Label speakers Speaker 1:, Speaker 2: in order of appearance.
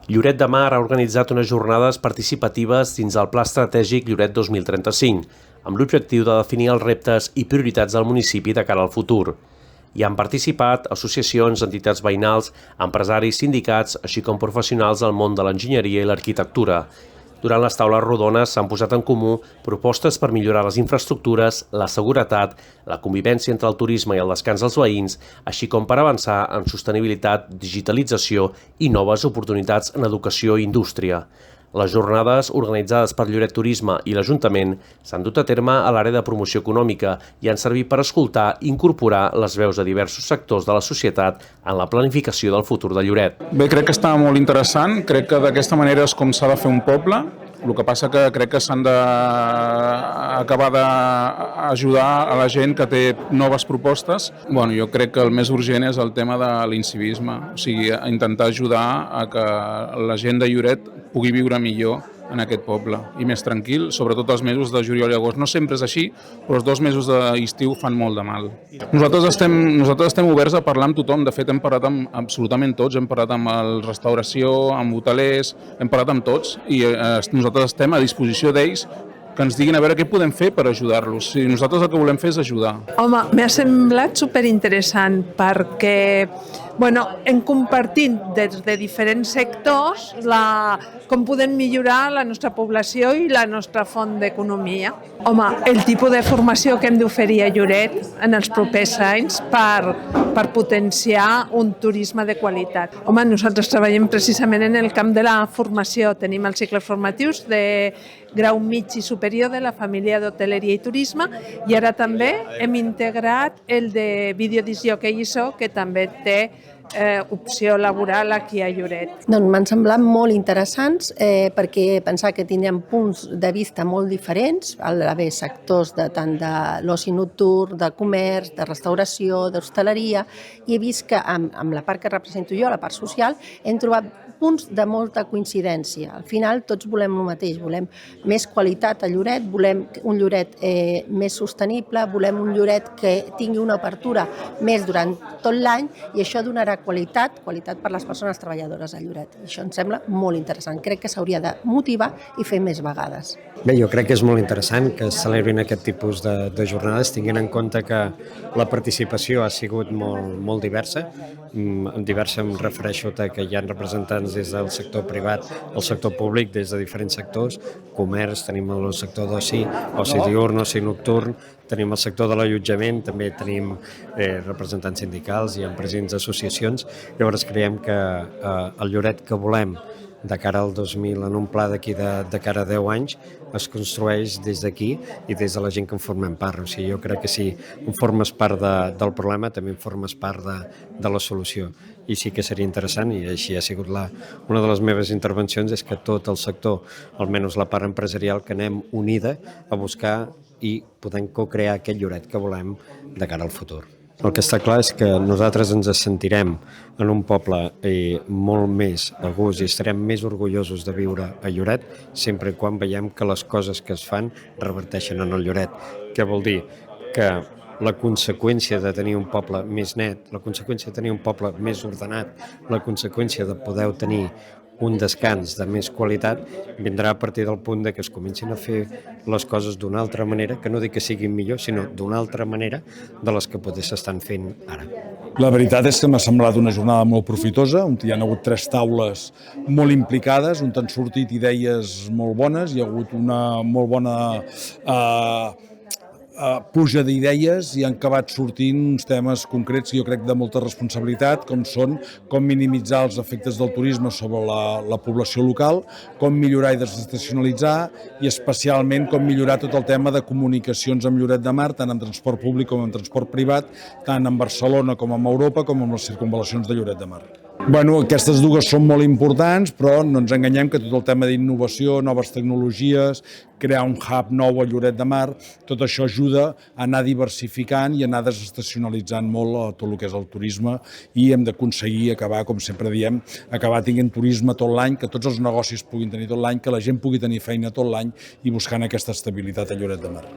Speaker 1: Lloret de Mar ha organitzat unes jornades participatives dins el Pla Estratègic Lloret 2035, amb l'objectiu de definir els reptes i prioritats del municipi de cara al futur. Hi han participat associacions, entitats veïnals, empresaris, sindicats, així com professionals del món de l'enginyeria i l'arquitectura. Durant les taules rodones s'han posat en comú propostes per millorar les infraestructures, la seguretat, la convivència entre el turisme i el descans dels veïns, així com per avançar en sostenibilitat, digitalització i noves oportunitats en educació i indústria. Les jornades, organitzades per Lloret Turisme i l'Ajuntament, s'han dut a terme a l'àrea de promoció econòmica i han servit per escoltar i incorporar les veus de diversos sectors de la societat en la planificació del futur de Lloret.
Speaker 2: Bé, crec que està molt interessant, crec que d'aquesta manera és com s'ha de fer un poble. El que passa que crec que s'han d'acabar d'ajudar a la gent que té noves propostes. Jo crec que el més urgent és el tema de l'incivisme, o sigui, intentar ajudar a que la gent de Lloret pugui viure millor en aquest poble i més tranquil, sobretot els mesos de juliol i agost. No sempre és així, però els 2 mesos d'estiu fan molt de mal. Nosaltres estem oberts a parlar amb tothom. De fet, hem parlat amb absolutament tots. Hem parlat amb la restauració, amb hotelers, hem parlat amb tots i nosaltres estem a disposició d'ells que ens diguin a veure què podem fer per ajudar-los. Nosaltres el que volem fer és ajudar.
Speaker 3: Home, m'ha semblat superinteressant perquè hem compartit des de diferents sectors com podem millorar la nostra població i la nostra font d'economia. Home, el tipus de formació que hem d'oferir a Lloret en els propers anys per potenciar un turisme de qualitat. Home, nosaltres treballem precisament en el camp de la formació. Tenim els cicles formatius de grau mig i superior de la família d'hoteleria i turisme i ara també hem integrat el de videoedició que ISO, que també té opció laboral aquí a Lloret.
Speaker 4: Doncs m'han semblat molt interessants perquè pensava que tindrem punts de vista molt diferents, al haver sectors tant de l'oci nocturn, de comerç, de restauració, d'hostaleria, i he vist que amb la part que represento jo, la part social, hem trobat punts de molta coincidència. Al final tots volem el mateix, volem més qualitat a Lloret, volem un Lloret més sostenible, volem un Lloret que tingui una apertura més durant tot l'any i això donarà qualitat per les persones treballadores a Lloret. Això em sembla molt interessant. Crec que s'hauria de motivar i fer més vegades.
Speaker 5: Bé, jo crec que és molt interessant que es celebrin aquest tipus de jornades, tenint en compte que la participació ha sigut molt diversa. Diversa em refereixo a que hi ha representants des del sector privat, el sector públic, des de diferents sectors, comerç, tenim el sector d'oci, oci diurn, oci nocturn, tenim el sector de l'allotjament, també tenim representants sindicals i presidents d'associacions. Llavors creiem que el Lloret que volem de cara al 2000 en un pla d'aquí de cara a 10 anys es construeix des d'aquí i des de la gent que en formem part. O sigui, jo crec que si en formes part del problema també en formes part de la solució. I sí que seria interessant, i així ha sigut una de les meves intervencions, és que tot el sector, almenys la part empresarial, que anem unida a buscar i podem co-crear aquest Lloret que volem de cara al futur. El que està clar és que nosaltres ens sentirem en un poble molt més a gust i estarem més orgullosos de viure a Lloret sempre quan veiem que les coses que es fan reverteixen en el Lloret. Què vol dir? Que la conseqüència de tenir un poble més net, la conseqüència de tenir un poble més ordenat, la conseqüència de poder tenir un descans de més qualitat vindrà a partir del punt que es comencin a fer les coses d'una altra manera, que no dic que siguin millor, sinó d'una altra manera de les que potser s'estan fent ara.
Speaker 6: La veritat és que m'ha semblat una jornada molt profitosa, on hi ha hagut 3 taules molt implicades, on han sortit idees molt bones, hi ha hagut una molt bona puja d'idees i han acabat sortint uns temes concrets jo crec de molta responsabilitat, com són com minimitzar els efectes del turisme sobre la població local, com millorar i desestacionalitzar i especialment com millorar tot el tema de comunicacions amb Lloret de Mar, tant en transport públic com en transport privat, tant en Barcelona com en Europa com en les circunvalacions de Lloret de Mar. Aquestes dues són molt importants, però no ens enganyem que tot el tema d'innovació, noves tecnologies, crear un hub nou a Lloret de Mar, tot això ajuda a anar diversificant i a anar desestacionalitzant molt tot el que és el turisme i hem d'aconseguir acabar, com sempre diem, acabar tenint turisme tot l'any, que tots els negocis puguin tenir tot l'any, que la gent pugui tenir feina tot l'any i buscant aquesta estabilitat a Lloret de Mar.